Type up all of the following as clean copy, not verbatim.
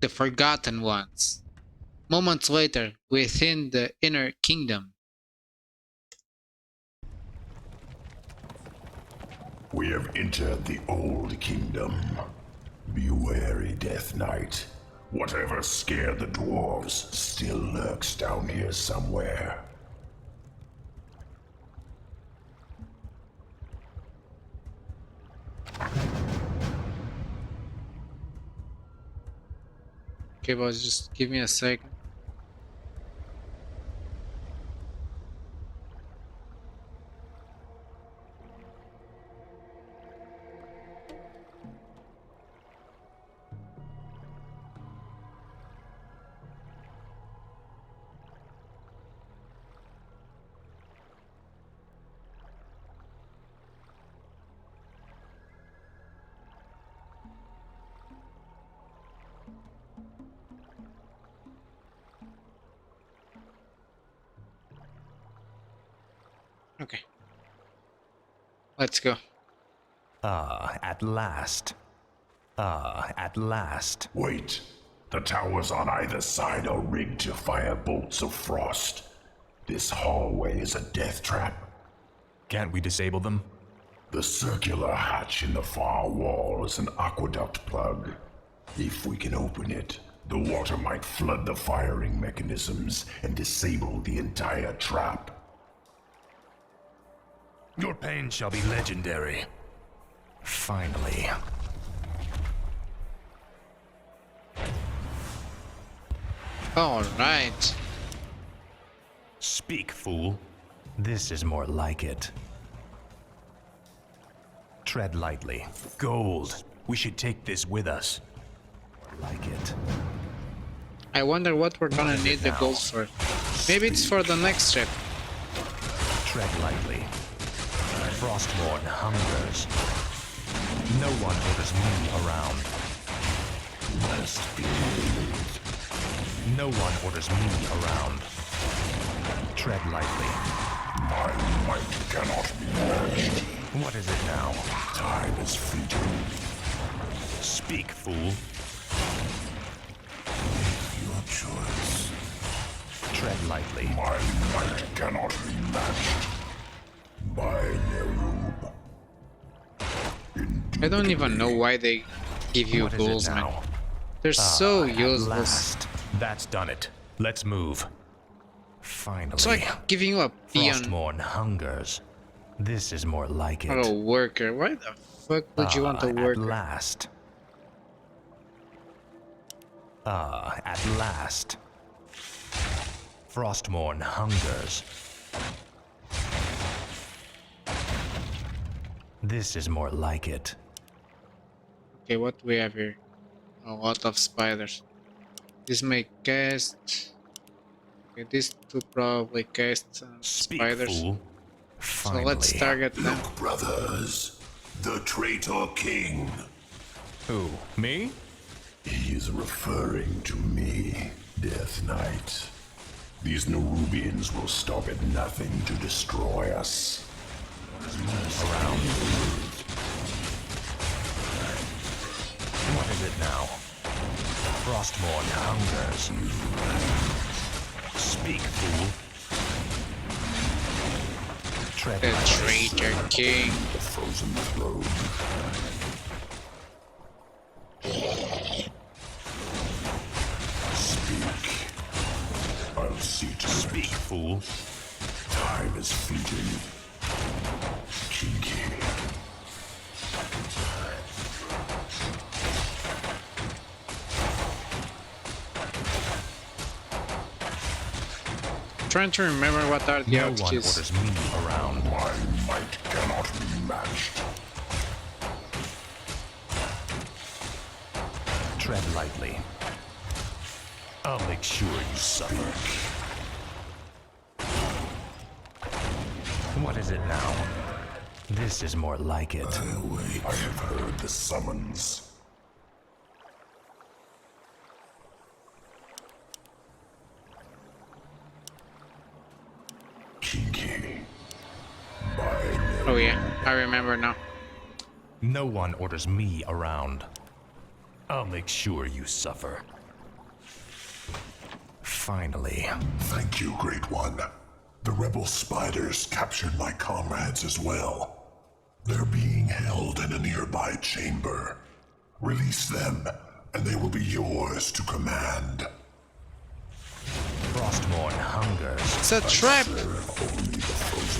The Forgotten Ones. Moments later, within the Inner Kingdom. We have entered the Old Kingdom. Be wary, Death Knight. Whatever scared the dwarves still lurks down here somewhere. Okay, boys, just give me a second. Okay. Let's go. At last. At last. Wait. The towers on either side are rigged to fire bolts of frost. This hallway is a death trap. Can't we disable them? The circular hatch in the far wall is an aqueduct plug. If we can open it, the water might flood the firing mechanisms and disable the entire trap. Your pain shall be legendary. Finally. All right. Speak, fool. This is more like it. Tread lightly. Gold. We should take this with us. Like it. I wonder what we're gonna need the gold for. Maybe it's for the next trip. Tread lightly. Frostmourne hungers. No one orders me around. Must be moved. No one orders me around. Tread lightly. My might cannot be matched. What is it now? Time is fleeting. Speak, fool. Your choice. Tread lightly. My might cannot be matched. By Nerub. I don't even know why they give you What is goals, it man. now? They're so At useless. last. That's done it. Let's move. Finally. It's like giving you a peon Frostmourne hungers. This is more like it. or a worker. Why the fuck would you want a At worker? last. At last. Frostmourne hungers. This is more like it. Okay, what do we have here? A lot of spiders. This may cast. Okay, these two probably cast Speak, spiders. fool. So Finally. let's target them. Look, brothers. The traitor king. Who? Me? He is referring to me, Death Knight. These Nerubians will stop at nothing to destroy us. Around. What is it now? Frostmourne hungers. Speak, fool. Tread The lightly. traitor king. The frozen throne. Speak. I'll see to Speak, it. fool. Time is fleeting. Kinky. Trying to remember what are the No one outages. orders me around. My might cannot be matched. Tread lightly. I'll make sure you suffer. What is it now? This is more like it. Wait. I have heard the summons. Kinky. By Oh yeah, I remember now. No one orders me around. I'll make sure you suffer. Finally. Thank you, Great One. The rebel spiders captured my comrades as well. They're being held in a nearby chamber. Release them, and they will be yours to command. Frostmourne hungers. It's a trap!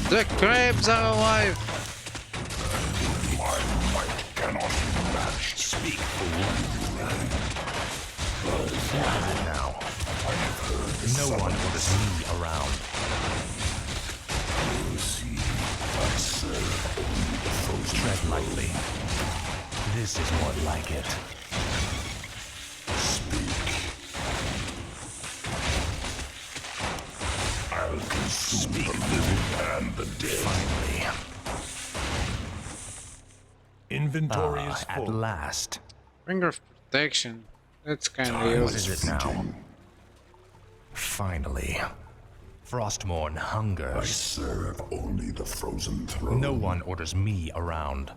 The crabs are alive! My might cannot be matched. Speak, fool. What is it now? No one orders me around. Tread lightly. This is more like it. I'll consume the living and the dead. Finally. Inventory is At full. last. Ring of protection. That's kinda What useful. is it now? Finally. Frostmourne I hungers. serve only the frozen throne. No one orders me around.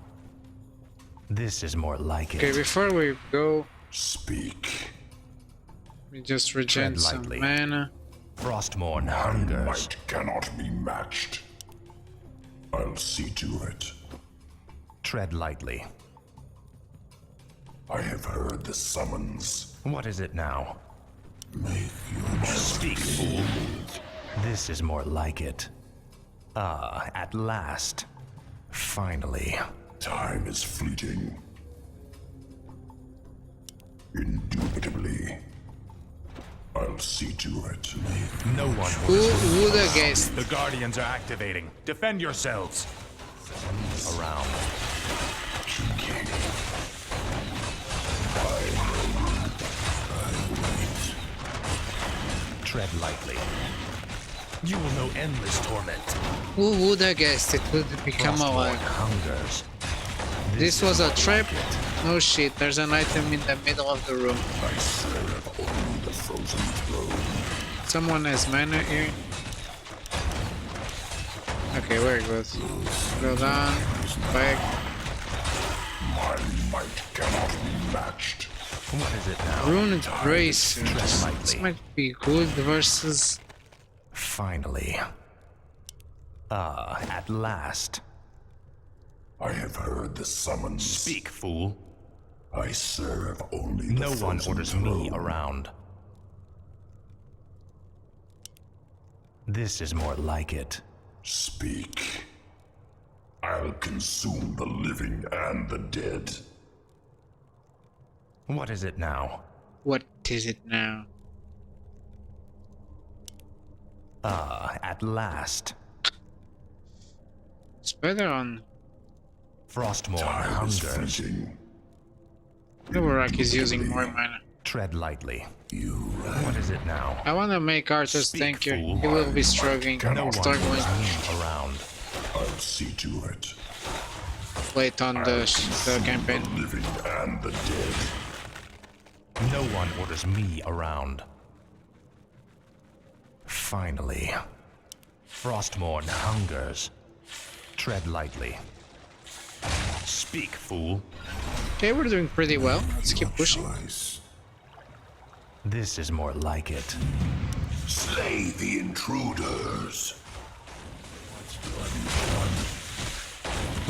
This is more like Okay, it. before we go, Speak. we just regen Tread some lightly. mana. Frostmourne My hungers. might cannot be matched. I'll see to it. Tread lightly. I have heard the summons. What is it now? Make your Speak, fool. This is more like it. At last. Finally. time is fleeting. Indubitably. I'll see to it. No one Who will. would have guessed? The Guardians are activating. Defend yourselves. Around. Tread lightly. You will know endless torment. Who would have guessed it would become Frostmourne alive? hungers. This was a is trap? like it. No shit, there's an item in the middle of the room. I serve only the frozen throne. Someone has mana here. Okay, where it goes? Go down, back. My might cannot be matched. What is it now? Ruined Bracers. Tread This lightly. might be good versus... Finally. At last. I have heard the summons. Speak, fool. I serve only the No one frozen orders throne. me around. This is more like it. Speak. I'll consume the living and the dead. What is it now? What is it now? At last. It's better on... Frostmourne Time is hungers. fleeting. Novarak is using more mana. Tread lightly. You What is it now? I wanna make Arthur's Speak, tankier. fool. He will be struggling. No one Struggling. orders me around. I'll see to it. Late on the campaign. The living and the dead. No one orders me around. Finally. Frostmourne hungers. Tread lightly. Speak, fool. Okay, we're doing pretty well. Let's keep pushing. Choice. This is more like it. Slay the intruders.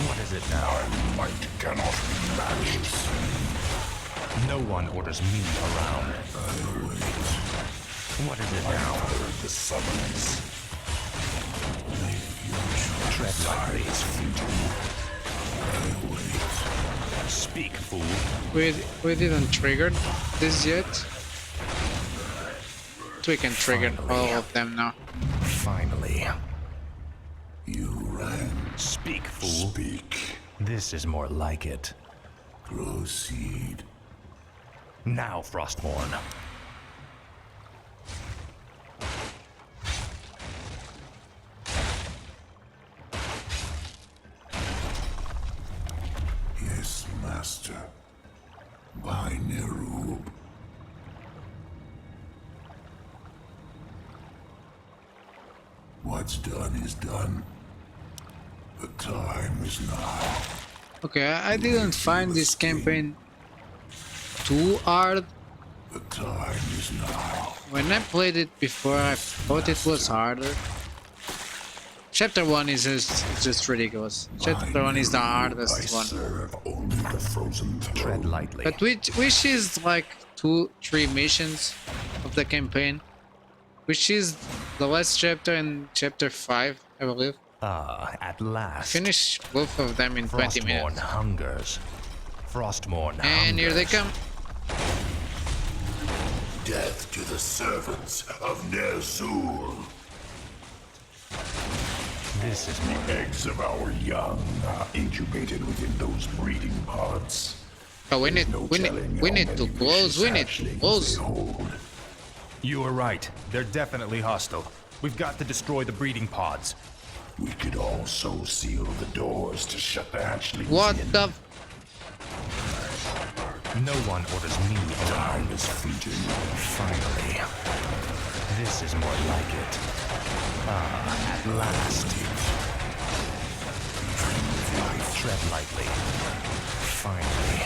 What is it now? My might cannot be matched. No one orders me around. What is it now? Heard the summons. Tread lightly. Speak, fool. We didn't trigger this yet. We can trigger all of them now. Finally. You ran. Speak, fool. Speak. This is more like it. Proceed. Now, Frostmourne. Yes, master. By Nerub. What's done is done. The time is now. Okay, I didn't find this campaign too hard. The time is now. When I played it before, I thought it was harder. Chapter 1 is just ridiculous. Chapter 1 is the hardest I one. serve only the frozen Tread throne. lightly. But which is like 2-3 missions of the campaign. Which is the last chapter and chapter 5, I believe. At last. Finish both of them in 20 Frostmourne minutes. hungers. Frostmourne And here they come. Death to the servants of Ner'zhul. This is The eggs of our young are incubated within those breeding pods. Oh, we need No we telling need how to many close. vicious We need to hatchlings close. they hold. You are right. They're definitely hostile. We've got to destroy the breeding pods. We could also seal the doors to shut the hatchlings What in. the? No one orders me around. Time is fleeting. Finally. This is more like it. At last. Tread lightly. Finally.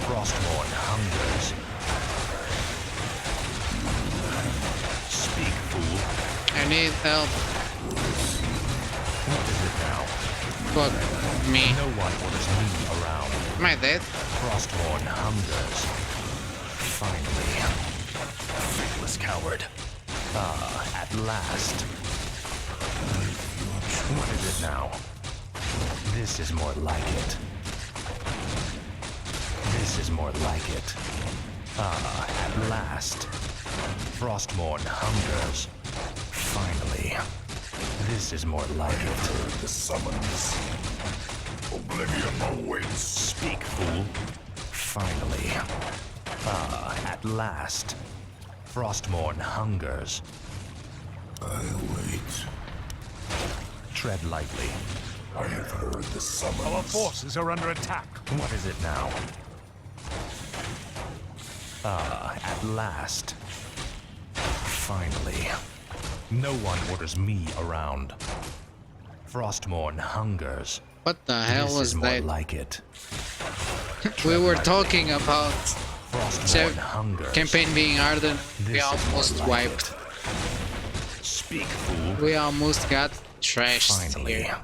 Frostmourne hungers. Speak, fool. I need help. What is it now? Fuck me. No one orders me around. Am I dead? Frostmourne hungers. Finally. Faceless coward. At last. What is it now? This is more like it. This is more like it. At last. Frostmourne hungers. Finally. This is more like it. Heard the summons. Oblivion awaits. Speak, fool. Finally. At last. Frostmourne hungers. I wait. Tread lightly. I have heard the summons. Our forces are under attack. What is it now? At last. Finally. No one orders me around. Frostmourne hungers. What the hell This was is more that? like it. We were talking about Frostmourne hungers. campaign being harder. This We is more almost like wiped. it. Speak, fool. We almost got trashed Finally. here.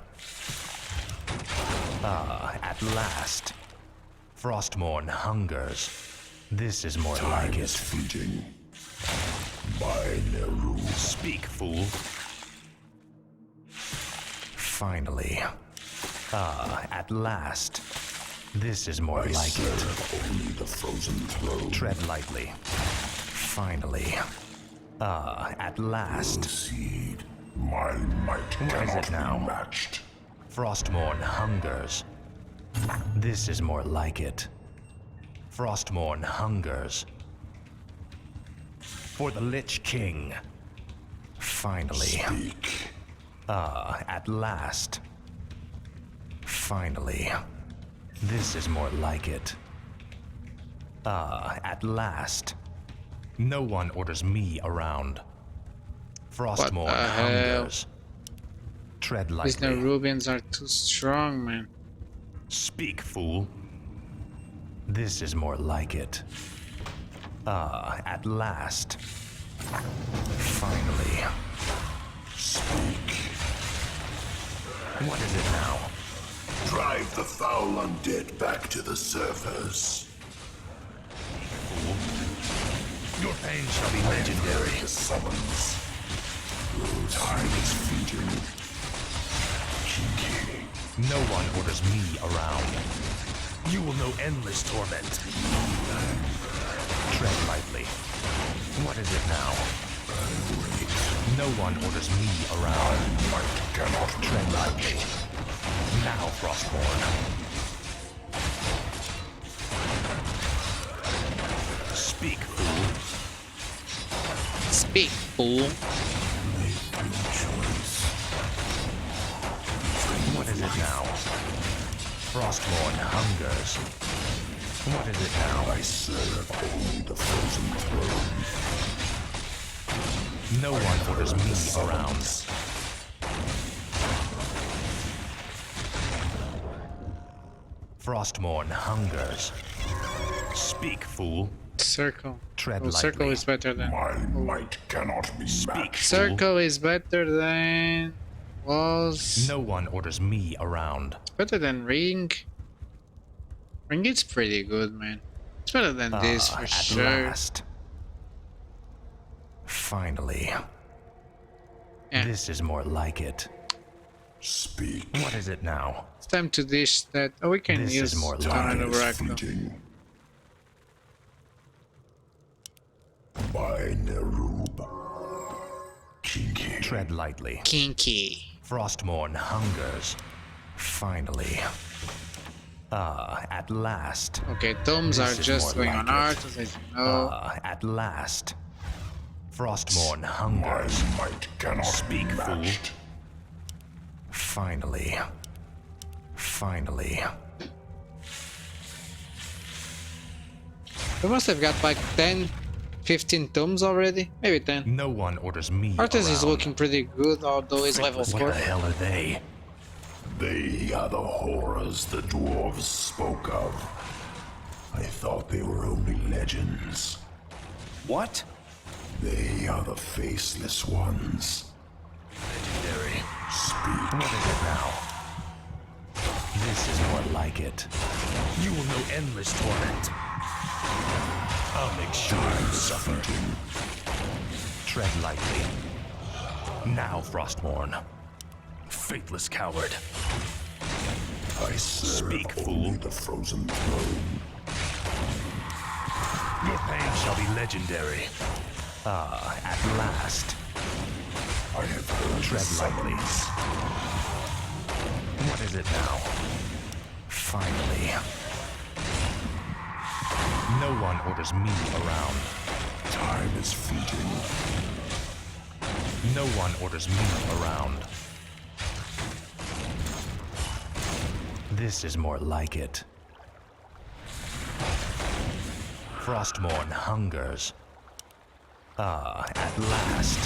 At last. Frostmourne hungers. This is more like Time it. is fleeting. By Ner'zhul. Speak, fool. Finally. At last. This is more I like it. serve only the frozen throne. Tread lightly. Finally. At last. Proceed. My might What is cannot it now? be matched. Frostmourne hungers. This is more like it. Frostmourne hungers. For the Lich King. Finally. Speak. At last. Finally. This is more like it. At last. No one orders me around. Frostmourne What the hell? hungers. Tread These lightly. Nerubians are too strong, man. Speak, fool. This is more like it. At last. Finally. Speak. What is it now? Drive the foul undead back to the surface. Fool. Your pain shall be legendary. The summons. Time is fleeting. Kinky. No one orders me around. You will know endless torment. Tread lightly. What is it now? No one orders me around. Might cannot Tread lightly. Now, Frostmourne. Speak, fool. Speak, fool. What is it now? Frostmourne hungers. What is it now? I serve only the frozen throne. No one orders me around. Frostmourne hungers. Speak, fool. Circle. Tread Oh, circle lightly. is better than. My might cannot be matched. Circle is better than walls. No one orders me around. It's better than ring. Ring is pretty good, man. It's better than this for At sure. last. Finally. Yeah. This is more like it. Speak. What is it now? It's time to dish that. Oh, we can This use is more Stone and Time is Oracle. fleeting. By Nerub. Kinky. Tread lightly. Kinky. Frostmourne hungers. Finally. At last. Okay, tomes This are is just more going like on it. art, as you know. At last. Frostmourne My hungers. might cannot Speak, be fool. matched. Finally. Finally. We must have got like 10, 15 tomes already. Maybe 10. No one orders me Artis is around. looking pretty good, although he's level What 4. the hell are they? They are the horrors the dwarves spoke of. I thought they were only legends. What? They are the faceless ones. Legendary. Speak. What is it now? This is more like it. You will know endless torment. I'll make sure you suffer. Tread lightly. Now, Frostmourne. Faithless coward. I serve Speak, only fool. the frozen throne. Your pain shall be legendary. At last. I have heard the Tread lightly. summons. What is it now? Finally. No one orders me around. Time is fleeting. No one orders me around. This is more like it. Frostmourne hungers. At last.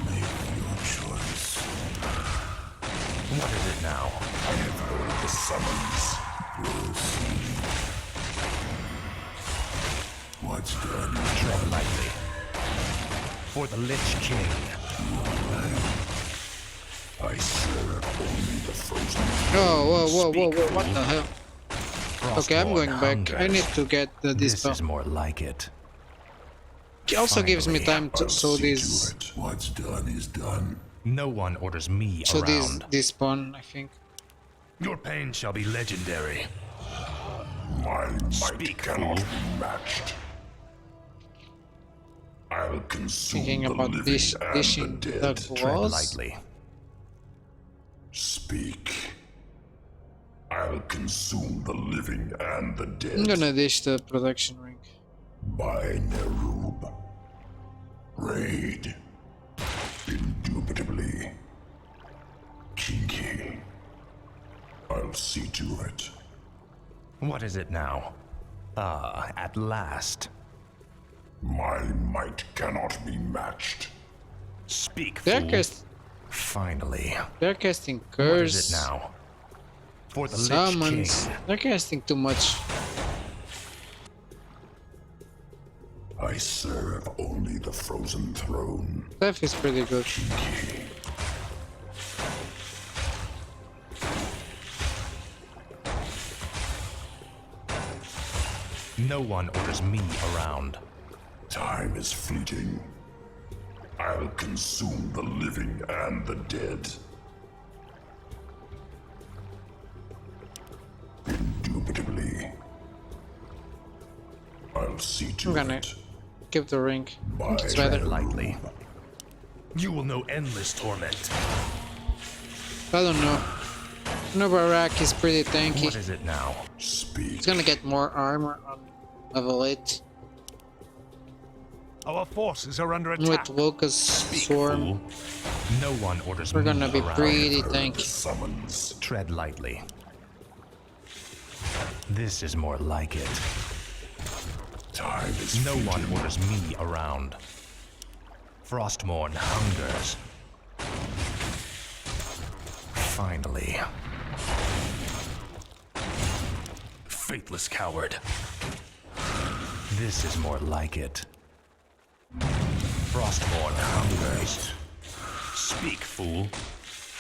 Make your choice. What is it now? I have heard the summons. We'll see. What's done? Tread lightly. For the Lich King. I serve only the frozen. Whoa, what the hell? Okay, I'm Frostmourne going back. I hungers. need to get the This dispel. is more like it. It also gives me finally, time to I'll so see this to it. What's done is done. No one orders me so around. this spawn, I think. Your pain shall be legendary. My might Speak, cannot fool. be matched. I'll consume Thinking the about living and the dishing dead. the Tread walls. lightly. Speak. I'll consume the living and the dead. I'm gonna dish the production ring. By Nerub. Raid. Indubitably. Kinky. I'll see to it. What is it now? At last. My might cannot be matched. Speak, They're fool. Finally. They're casting What curse. is it now? For the Lich Summons. King. They're casting too much. I serve only the frozen throne. Stuff is pretty good. No one orders me around. Time is fleeting. I'll consume the living and the dead. Indubitably. I'll see to I'm gonna it. give the ring. By It's better. Tread lightly. You will know endless torment. I don't know. Nobarak is pretty tanky. What is it now? Speak. He's gonna get more armor on level 8. Our forces are under With attack. Lucas Swarm, Fool. No one orders we're me gonna be around. pretty The tanky. summons. Tread lightly. This is more like it. Time is No fleeting. one orders me around. Frostmourne hungers. Finally. Faithless coward. This is more like it. Frostborn hungers. Speak, fool.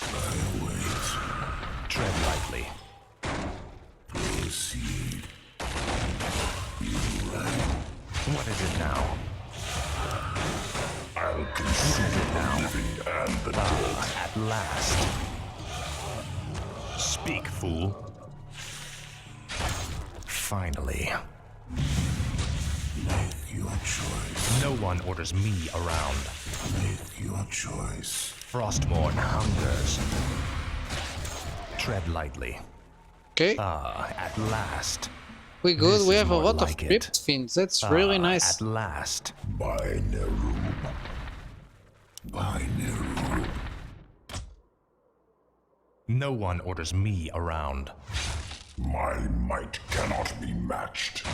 I wait. Tread lightly. Proceed. What is it now? I'll consume it now? the living and the dead. At last. Speak, fool. Finally. Make your choice. No one orders me around. Make your choice. Frostborn hungers. Tread lightly. Okay, At last. we good. This We is have a more lot like of it. crypt fiends. That's really nice. At last. By Nerub. By Nerub. No one orders me around. My might cannot be matched.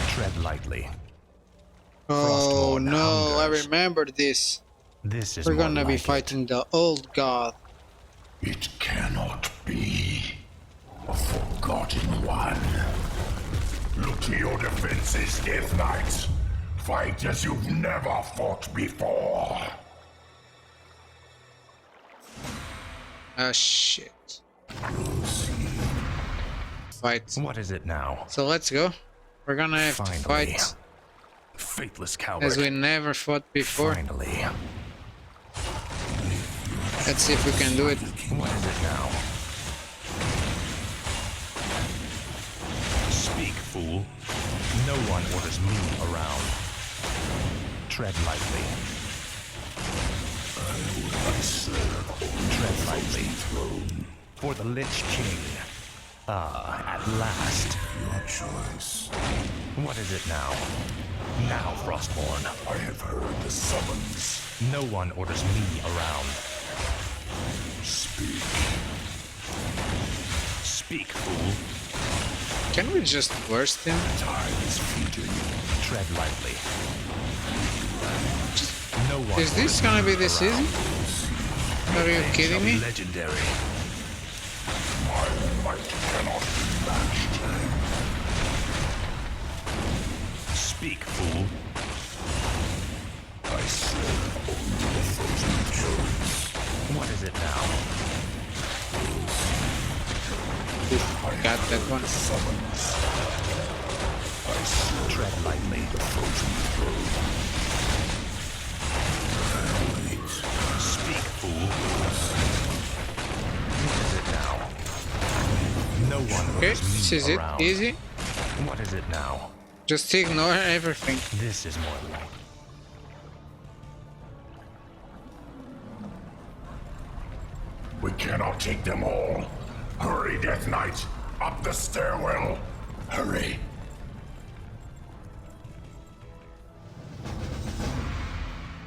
Tread lightly. Oh Frostborn no, I hungers. remember this. This is We're more gonna be like fighting the old god. It cannot be. A forgotten one. Look to your defenses, Death Knight. Fight as you've never fought before. Ah shit. Fight. What is it now? So let's go. We're gonna have Finally. to fight Faithless coward. as we never fought before. Finally. Let's see if we can do it. What is it now? Speak, fool. No one orders me around. Tread lightly. Tread lightly. For the Lich King. At last. Your choice. What is it now? Now, Frostborn. I have heard the summons. No one orders me around. Speak. Speak, fool. Can we just burst him? Time is fleeting. Tread lightly. No one Is this orders gonna me be this around. easy? Are you kidding me? Legendary. My might cannot be matched. Speak, fool. I serve only the frozen choice. What is it now? Got that one. Summons. I serve Tread lightly. the frozen throne. Speak, fool. What is it now? No one Okay, orders me this is it. around. Easy. What is it now? Just ignore everything. This is more like. We cannot take them all. Hurry, Death Knight. Up the stairwell. Hurry.